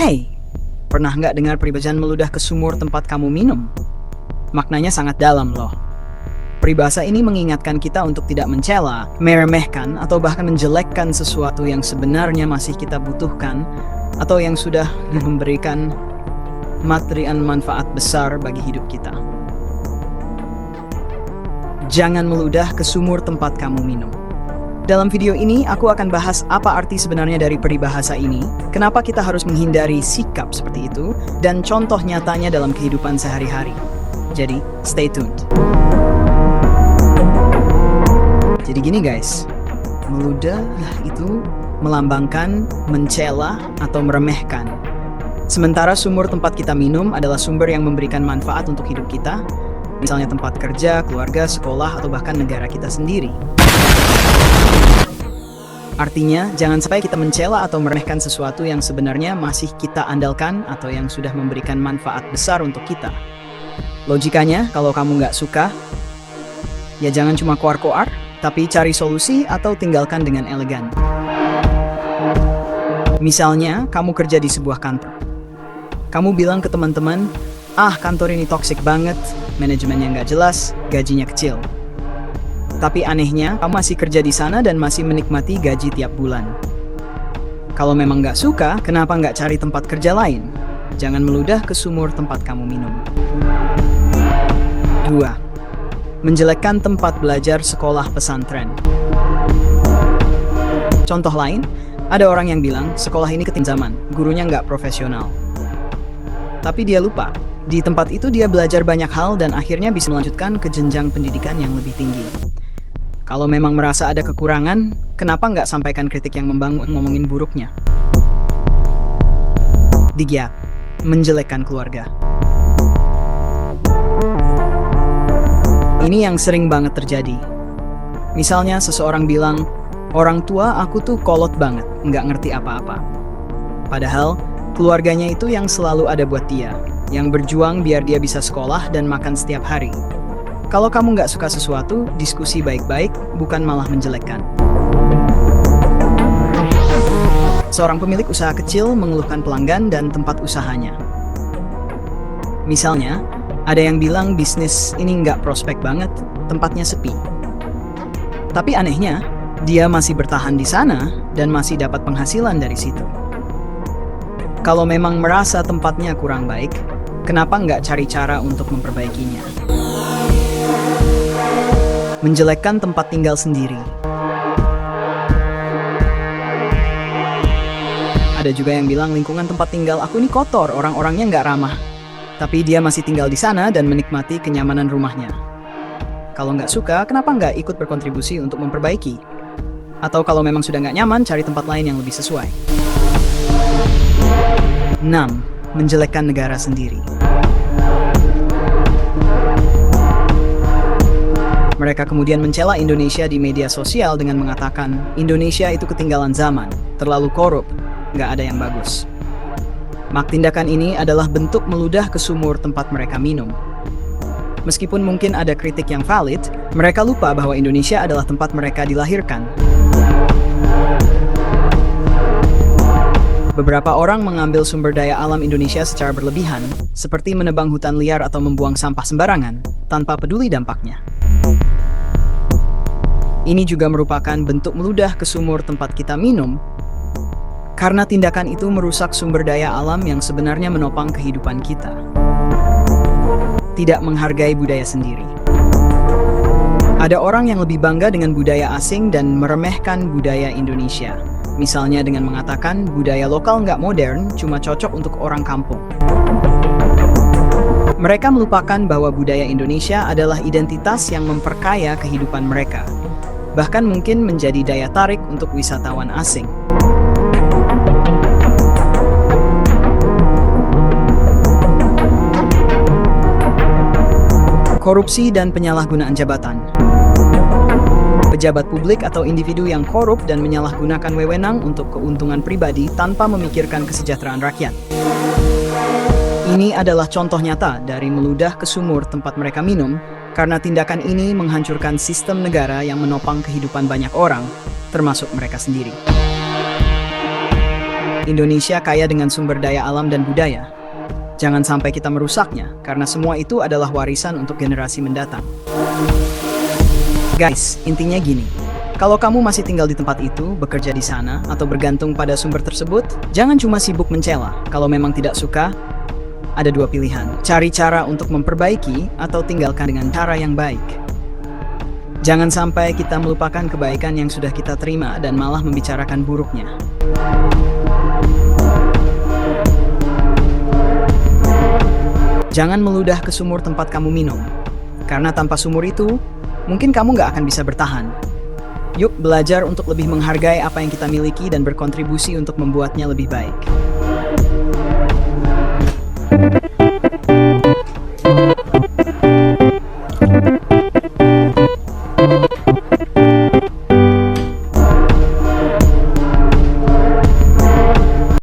Hey, pernah nggak dengar peribahasa meludah ke sumur tempat kamu minum? Maknanya sangat dalam loh. Peribahasa ini mengingatkan kita untuk tidak mencela, meremehkan, atau bahkan menjelekkan sesuatu yang sebenarnya masih kita butuhkan atau yang sudah memberikan materian manfaat besar bagi hidup kita. Jangan meludah ke sumur tempat kamu minum. Dalam video ini, aku akan bahas apa arti sebenarnya dari peribahasa ini, kenapa kita harus menghindari sikap seperti itu, dan contoh nyatanya dalam kehidupan sehari-hari. Jadi, stay tuned. Jadi gini guys, meludah itu melambangkan mencela atau meremehkan. Sementara sumur tempat kita minum adalah sumber yang memberikan manfaat untuk hidup kita, misalnya tempat kerja, keluarga, sekolah, atau bahkan negara kita sendiri. Artinya, jangan sampai kita mencela atau meremehkan sesuatu yang sebenarnya masih kita andalkan atau yang sudah memberikan manfaat besar untuk kita. Logikanya, kalau kamu nggak suka, ya jangan cuma koar-koar, tapi cari solusi atau tinggalkan dengan elegan. Misalnya, kamu kerja di sebuah kantor. Kamu bilang ke teman-teman, kantor ini toksik banget, manajemennya nggak jelas, gajinya kecil. Tapi anehnya, kamu masih kerja di sana dan masih menikmati gaji tiap bulan. Kalau memang nggak suka, kenapa nggak cari tempat kerja lain? Jangan meludah ke sumur tempat kamu minum. 2. Menjelekkan tempat belajar sekolah pesantren. Contoh lain, ada orang yang bilang sekolah ini ketinggalan, gurunya nggak profesional. Tapi dia lupa, di tempat itu dia belajar banyak hal dan akhirnya bisa melanjutkan ke jenjang pendidikan yang lebih tinggi. Kalau memang merasa ada kekurangan, kenapa nggak sampaikan kritik yang membangun, ngomongin buruknya? 3. Menjelekkan keluarga. Ini yang sering banget terjadi. Misalnya seseorang bilang, orang tua aku tuh kolot banget, nggak ngerti apa-apa. Padahal, keluarganya itu yang selalu ada buat dia, yang berjuang biar dia bisa sekolah dan makan setiap hari. Kalau kamu nggak suka sesuatu, diskusi baik-baik, bukan malah menjelekkan. Seorang pemilik usaha kecil mengeluhkan pelanggan dan tempat usahanya. Misalnya, ada yang bilang bisnis ini nggak prospek banget, tempatnya sepi. Tapi anehnya, dia masih bertahan di sana dan masih dapat penghasilan dari situ. Kalau memang merasa tempatnya kurang baik, kenapa nggak cari cara untuk memperbaikinya? Menjelekkan tempat tinggal sendiri. Ada juga yang bilang lingkungan tempat tinggal aku ini kotor, orang-orangnya nggak ramah. Tapi dia masih tinggal di sana dan menikmati kenyamanan rumahnya. Kalau nggak suka, kenapa nggak ikut berkontribusi untuk memperbaiki? Atau kalau memang sudah nggak nyaman, cari tempat lain yang lebih sesuai. 6. Menjelekkan negara sendiri. Mereka kemudian mencela Indonesia di media sosial dengan mengatakan, Indonesia itu ketinggalan zaman, terlalu korup, nggak ada yang bagus. Tindakan ini adalah bentuk meludah ke sumur tempat mereka minum. Meskipun mungkin ada kritik yang valid, mereka lupa bahwa Indonesia adalah tempat mereka dilahirkan. Beberapa orang mengambil sumber daya alam Indonesia secara berlebihan, seperti menebang hutan liar atau membuang sampah sembarangan, tanpa peduli dampaknya. Ini juga merupakan bentuk meludah ke sumur tempat kita minum, karena tindakan itu merusak sumber daya alam yang sebenarnya menopang kehidupan kita. Tidak menghargai budaya sendiri. Ada orang yang lebih bangga dengan budaya asing dan meremehkan budaya Indonesia. Misalnya dengan mengatakan budaya lokal nggak modern, cuma cocok untuk orang kampung. Mereka melupakan bahwa budaya Indonesia adalah identitas yang memperkaya kehidupan mereka. Bahkan mungkin menjadi daya tarik untuk wisatawan asing. Korupsi dan penyalahgunaan jabatan. Pejabat publik atau individu yang korup dan menyalahgunakan wewenang untuk keuntungan pribadi tanpa memikirkan kesejahteraan rakyat. Ini adalah contoh nyata dari meludah ke sumur tempat mereka minum, karena tindakan ini menghancurkan sistem negara yang menopang kehidupan banyak orang, termasuk mereka sendiri. Indonesia kaya dengan sumber daya alam dan budaya. Jangan sampai kita merusaknya, karena semua itu adalah warisan untuk generasi mendatang. Guys, intinya gini. Kalau kamu masih tinggal di tempat itu, bekerja di sana, atau bergantung pada sumber tersebut, jangan cuma sibuk mencela. Kalau memang tidak suka, ada dua pilihan. Cari cara untuk memperbaiki, atau tinggalkan dengan cara yang baik. Jangan sampai kita melupakan kebaikan yang sudah kita terima dan malah membicarakan buruknya. Jangan meludah ke sumur tempat kamu minum, karena tanpa sumur itu, mungkin kamu nggak akan bisa bertahan. Yuk belajar untuk lebih menghargai apa yang kita miliki dan berkontribusi untuk membuatnya lebih baik.